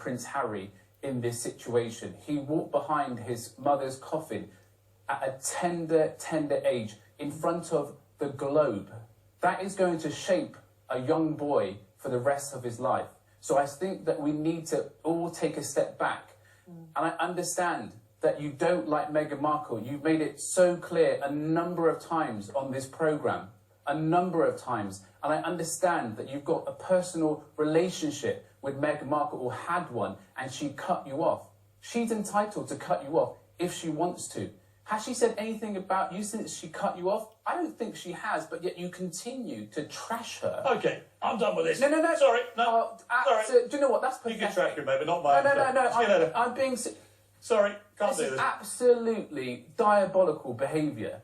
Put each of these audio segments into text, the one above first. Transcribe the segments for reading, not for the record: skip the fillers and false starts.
Prince Harry in this situation. He walked behind his mother's coffin at a tender age in front of the globe. That is going to shape a young boy for the rest of his life. So I think that we need to all take a step back. And I understand that you don't like Meghan Markle. You've made it so clear a number of times on this programme, a number of times. And I understand that you've got a personal relationship with Meghan Markle, or had one, and she cut you off. She's entitled to cut you off if she wants to. Has she said anything about you since she cut you off? I don't think she has, but yet you continue to trash her. Okay, I'm done with this. No. Sorry, no. Sorry. Do you know what? That's pathetic. You can trash me, baby, not mine. No. I'm being... Sorry, can't do this. this. Is absolutely diabolical behaviour.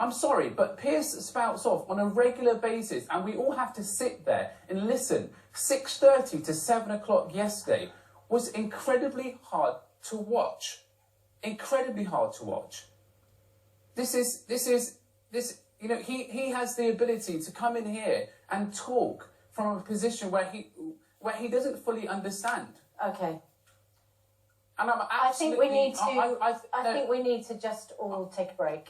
I'm sorry, but Piers spouts off on a regular basis, and we all have to sit there and listen. 6:30 to 7 o'clock yesterday was incredibly hard to watch. Incredibly hard to watch. This, you know, he has the ability to come in here and talk from a position where he doesn't fully understand. Okay. And I think we need to. I think we need to just all take a break.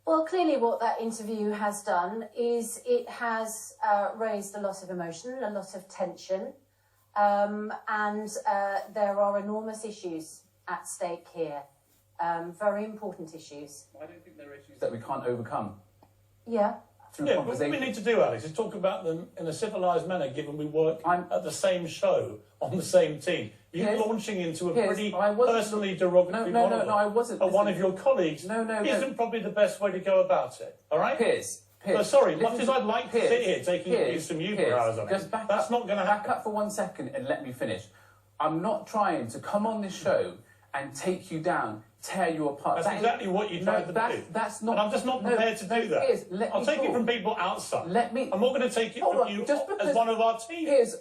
Well, clearly, what that interview has done is it has raised a lot of emotion, a lot of tension, and there are enormous issues at stake here. Very important issues. I don't think there are issues that we can't overcome. Yeah. Yeah, what we need to do, Alex, is talk about them in a civilised manner, given we work at the same show, on the same team. You're launching into a pretty personally derogatory monologue. No, I wasn't. But one of your colleagues isn't probably the best way to go about it, all right? Piers. So, sorry, much as I'd like to sit here taking abuse from you for hours on it, that's not going to happen. Back up for 1 second and let me finish. I'm not trying to come on this show and take you down, tear you apart. That's exactly what you tried to do. That's not. And I'm just not prepared to do that. Piers, I'll take it from people outside. I'm not going to take it from you as one of our team. Piers,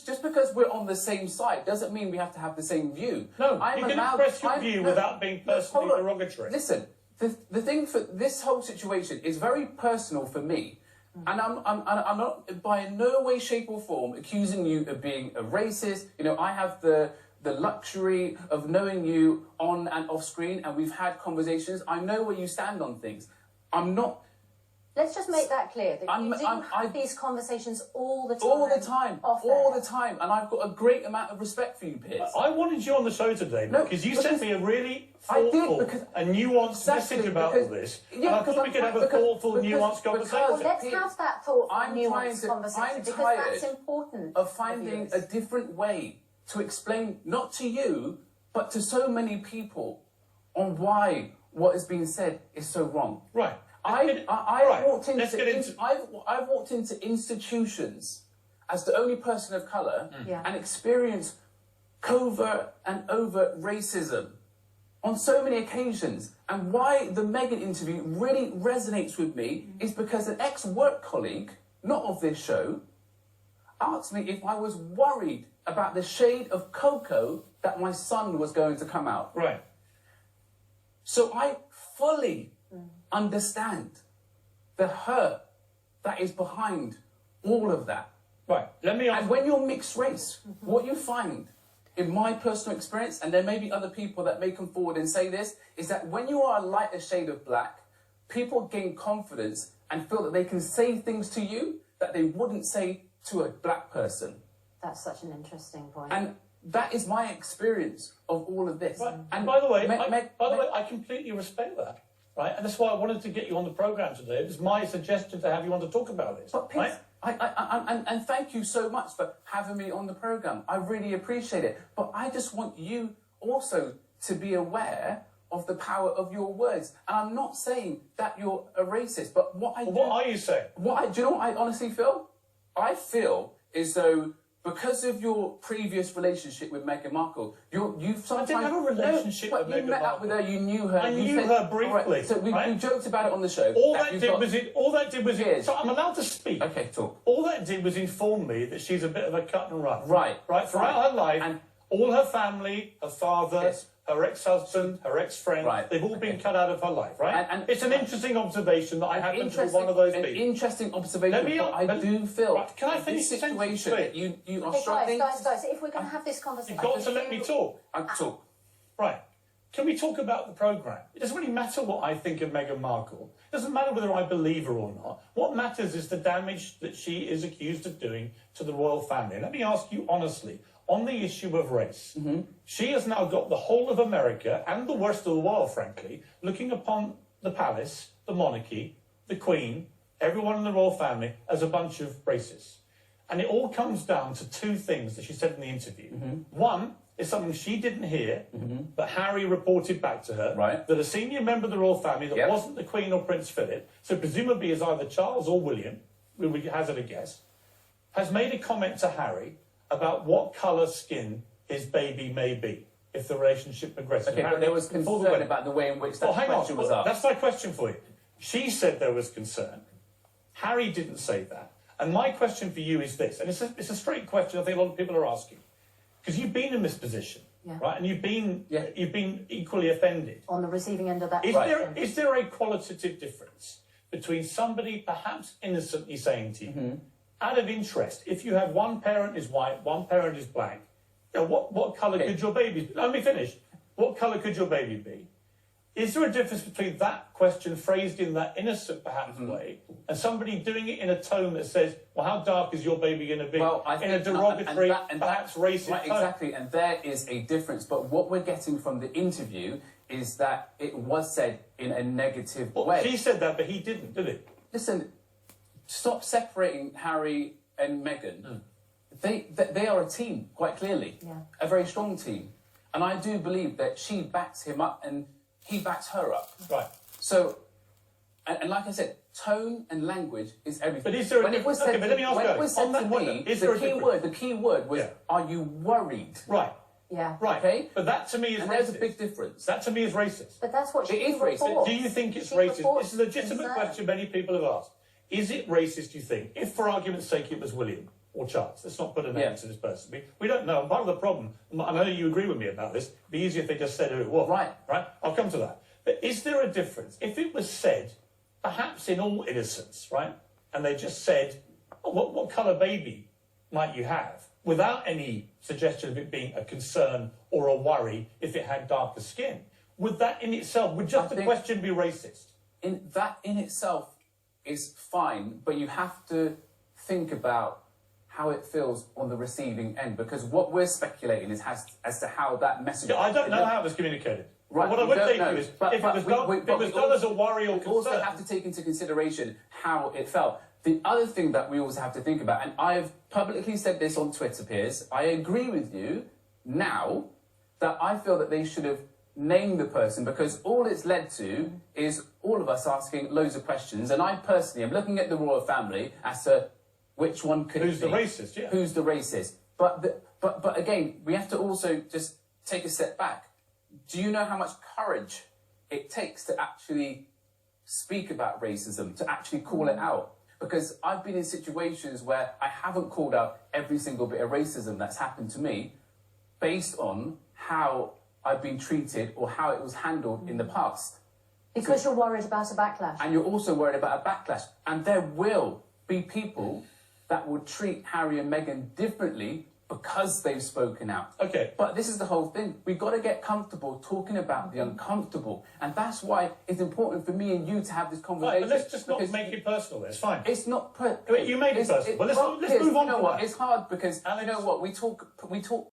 just because we're on the same side doesn't mean we have to have the same view. No, you can express your view without being personally derogatory. Listen, the thing for this whole situation is very personal for me. And I'm not by no way, shape or form accusing you of being a racist. You know, I have the luxury of knowing you on and off screen, and we've had conversations. I know where you stand on things. I'm not... Let's just make that clear, that you do have these conversations all the time. All the time. All the time. And I've got a great amount of respect for you, Piers. I wanted you on the show today because you sent me a really thoughtful and nuanced message about all this. And I thought we could have a thoughtful, nuanced conversation. Well, let's have that thoughtful, nuanced conversation, because that's important. Of finding a different way to explain, not to you, but to so many people, on why what is being said is so wrong. Right. I've walked into institutions as the only person of colour and experienced covert and overt racism on so many occasions. And why the Meghan interview really resonates with me is because an ex-work colleague, not of this show, asked me if I was worried about the shade of cocoa that my son was going to come out. Right. So I fully understand the hurt that is behind all of that. Right. Let me ask. And when you're mixed race, what you find, in my personal experience, and there may be other people that may come forward and say this, is that when you are a lighter shade of black, people gain confidence and feel that they can say things to you that they wouldn't say to a black person. That's such an interesting point. And that is my experience of all of this. Right. And by the way, I completely respect that. Right, and that's why I wanted to get you on the programme today. It was my suggestion to have you on to talk about this. But Piers, and thank you so much for having me on the programme. I really appreciate it. But I just want you also to be aware of the power of your words. And I'm not saying that you're a racist, but what I do... What are you saying? Do you know what I honestly feel? I feel as though... because of your previous relationship with Meghan Markle, you've sometimes... I didn't have a relationship with Meghan Markle. You met up with her, you knew her... I knew her briefly. Right, so we joked about it on the show. All that did was... So I'm allowed to speak. Okay, talk. All that did was inform me that she's a bit of a cut and run. Right. Right, throughout her life, and all her family, her father, her ex-husband, her ex-friend, they've all been cut out of her life, right? And it's an interesting observation that I happen to be one of those people. An interesting observation, but I do feel can I finish this situation that you are struggling... Guys, if we're going to have this conversation... You've got to let me talk. I'll talk. Right. Can we talk about the programme? It doesn't really matter what I think of Meghan Markle. It doesn't matter whether I believe her or not. What matters is the damage that she is accused of doing to the royal family. And let me ask you honestly, on the issue of race, she has now got the whole of America and the worst of the world, frankly, looking upon the palace, the monarchy, the Queen, everyone in the royal family as a bunch of racists. And it all comes down to two things that she said in the interview. One is something she didn't hear, but Harry reported back to her, that a senior member of the royal family that wasn't the Queen or Prince Philip, so presumably is either Charles or William, we would hazard a guess, has made a comment to Harry about what colour skin his baby may be if the relationship progresses. Okay, but there was concern about the way in which that question was asked. That's my question for you. She said there was concern. Harry didn't say that. And my question for you is this, and it's a straight question I think a lot of people are asking. Because you've been in this position, right? And you've been equally offended. On the receiving end of that Is there a qualitative difference between somebody perhaps innocently saying to you, out of interest, if you have one parent is white, one parent is black, you know, what colour could your baby be? Let me finish. What colour could your baby be? Is there a difference between that question phrased in that innocent, perhaps, way, and somebody doing it in a tone that says, well, how dark is your baby going to be? Well, I think in a derogatory, perhaps racist tone. Exactly, and there is a difference. But what we're getting from the interview is that it was said in a negative way. She said that, but he didn't, did he? Listen, stop separating Harry and Meghan. They are a team, quite clearly. A very strong team. And I do believe that she backs him up and he backs her up. Right. So, and like I said, tone and language is everything. But is there when it was said, but let me ask when it was said to me, the key word was, are you worried? Right. Yeah. Right. Okay. But that to me is and racist. there's a big difference. That to me is racist. But that's what she is racist. Do you think it's racist? It's a legitimate question many people have asked. Is it racist, do you think, if for argument's sake it was William or Charles? Let's not put a name to this person. We don't know. And part of the problem, I know you agree with me about this, it'd be easier if they just said who it was. Right? I'll come to that. But is there a difference? If it was said, perhaps in all innocence, right, and they just said, oh, what colour baby might you have, without any suggestion of it being a concern or a worry if it had darker skin, would that in itself, would just the question be racist? That in itself is fine, but you have to think about how it feels on the receiving end, because what we're speculating is as to how that message... I don't know how it was communicated. Right, what I would say to you is, if it was done as a worry or concern... We also have to take into consideration how it felt. The other thing that we also have to think about, and I've publicly said this on Twitter, Piers, I agree with you now that I feel that they should have named the person, because all it's led to is all of us asking loads of questions, and I personally am looking at the royal family as to which one could Who's the racist, Who's the racist? But again, we have to also just take a step back. Do you know how much courage it takes to actually speak about racism, to actually call it out? Because I've been in situations where I haven't called out every single bit of racism that's happened to me based on how I've been treated or how it was handled in the past. Because you're worried about a backlash. And you're also worried about a backlash. And there will be people that will treat Harry and Meghan differently because they've spoken out. Okay. But this is the whole thing. We've got to get comfortable talking about the uncomfortable. And that's why it's important for me and you to have this conversation. Right, but let's just not make it personal. It's fine. It's not... You made it personal. Let's move on you know from what? that. It's hard because, you know what, we talk